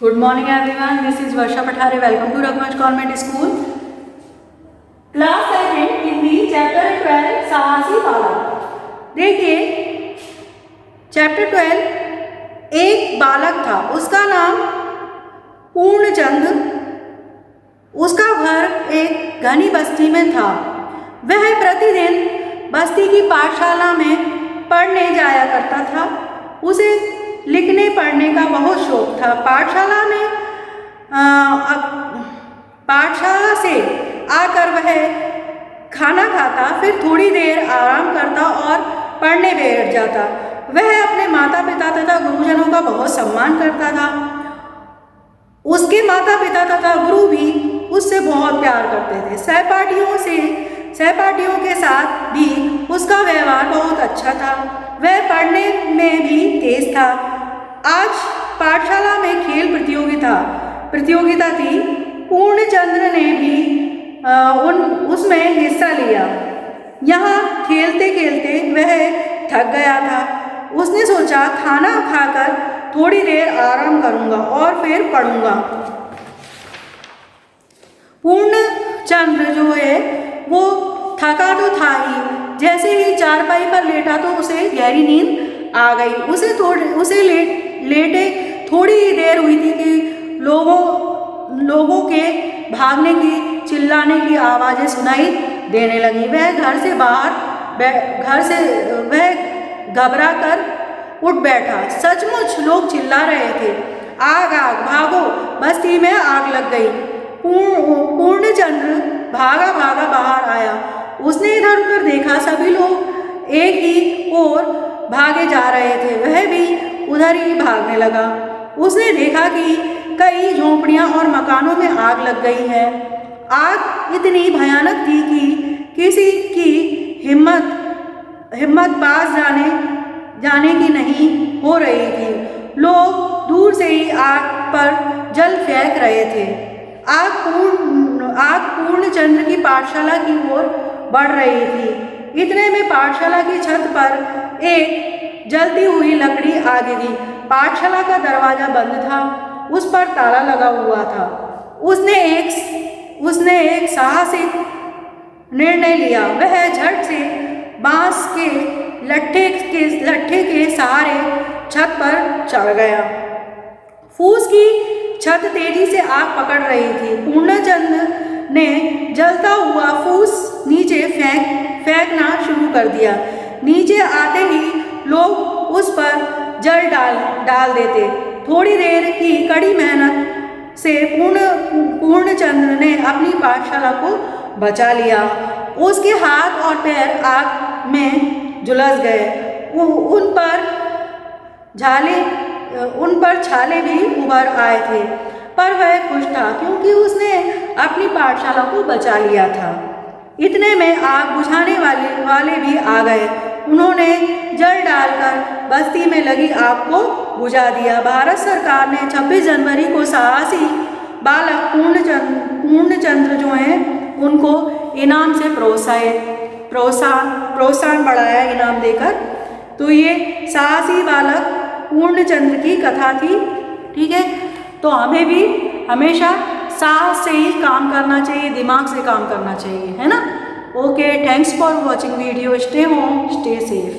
Good morning everyone. This is Varsha Pathare. Welcome to Raghuvansh Government School. Class 7 Hindi chapter 12 साहसी बालक। देखिए chapter 12 एक बालक था, उसका नाम पूर्णचंद। उसका घर एक घनी बस्ती में था। वह प्रतिदिन बस्ती की पाठशाला में पढ़ने जाया करता था। उसे लिखने पढ़ने का बहुत शौक था। पाठशाला से आकर वह खाना खाता, फिर थोड़ी देर आराम करता और पढ़ने बैठ जाता। वह अपने माता पिता तथा गुरुजनों का बहुत सम्मान करता था। उसके माता पिता तथा गुरु भी उससे बहुत प्यार करते थे। सहपाठियों के साथ भी उसका व्यवहार बहुत अच्छा था। वह पढ़ने में भी तेज था। आज पाठशाला में खेल प्रतियोगिता थी। पूर्णचंद्र ने भी उसमें हिस्सा लिया। यहाँ खेलते खेलते वह थक गया था। उसने सोचा खाना खाकर थोड़ी देर आराम करूँगा और फिर पढ़ूँगा। पूर्णचंद्र जो है वो थका तो था ही। जैसे ही चारपाई पर लेटा तो उसे गहरी नींद आ गई। उसे लेटे थोड़ी ही देर हुई थी कि लोगों के भागने की चिल्लाने की आवाज़ें सुनाई देने लगी। वह घबरा कर उठ बैठा। सचमुच लोग चिल्ला रहे थे, आग आग भागो, बस्ती में आग लग गई। पूर्णचंद्र भागा बाहर आया। उसने इधर उधर देखा, सभी लोग एक ही ओर भागे जा रहे थे। वह भी उधर ही भागने लगा। उसने देखा कि कई झोंपड़ियां और मकानों में आग लग गई है। आग इतनी भयानक थी कि किसी की हिम्मत पास जाने की नहीं हो रही थी। लोग दूर से ही आग पर जल फेंक रहे थे। आग पूर्णचंद्र की पाठशाला की ओर बढ़ रही थी। इतने में पाठशाला की छत पर एक जलती हुई लकड़ी आ गिरी। पाठशाला का दरवाजा बंद था, उस पर ताला लगा हुआ था। उसने एक साहसिक निर्णय लिया। वह झट से बांस के लट्ठे के सहारे छत पर चढ़ गया। फूस की छत तेजी से आग पकड़ रही थी। पूर्णचंद्र ने जलता हुआ फूस नीचे फेंकना शुरू कर दिया। नीचे आते ही लोग उस पर जल डाल देते। थोड़ी देर की कड़ी मेहनत से पूर्णचंद्र ने अपनी पाठशाला को बचा लिया। उसके हाथ और पैर आग में झुलस गए। उन पर छाले भी उभर आए थे, पर वह खुश था क्योंकि उसने अपनी पाठशाला को बचा लिया था। इतने में आग बुझाने वाले भी आ गए। उन्होंने जल डालकर बस्ती में लगी आग को बुझा दिया। भारत सरकार ने 26 जनवरी को साहसी बालक पूर्णचंद्र जो हैं उनको इनाम से प्रोत्साहन बढ़ाया इनाम देकर। तो ये साहसी बालक पूर्णचंद्र की कथा थी। ठीक है, तो हमें भी हमेशा साहस से ही काम करना चाहिए, दिमाग से काम करना चाहिए, है ना। Okay, thanks for watching video. Stay home, stay safe.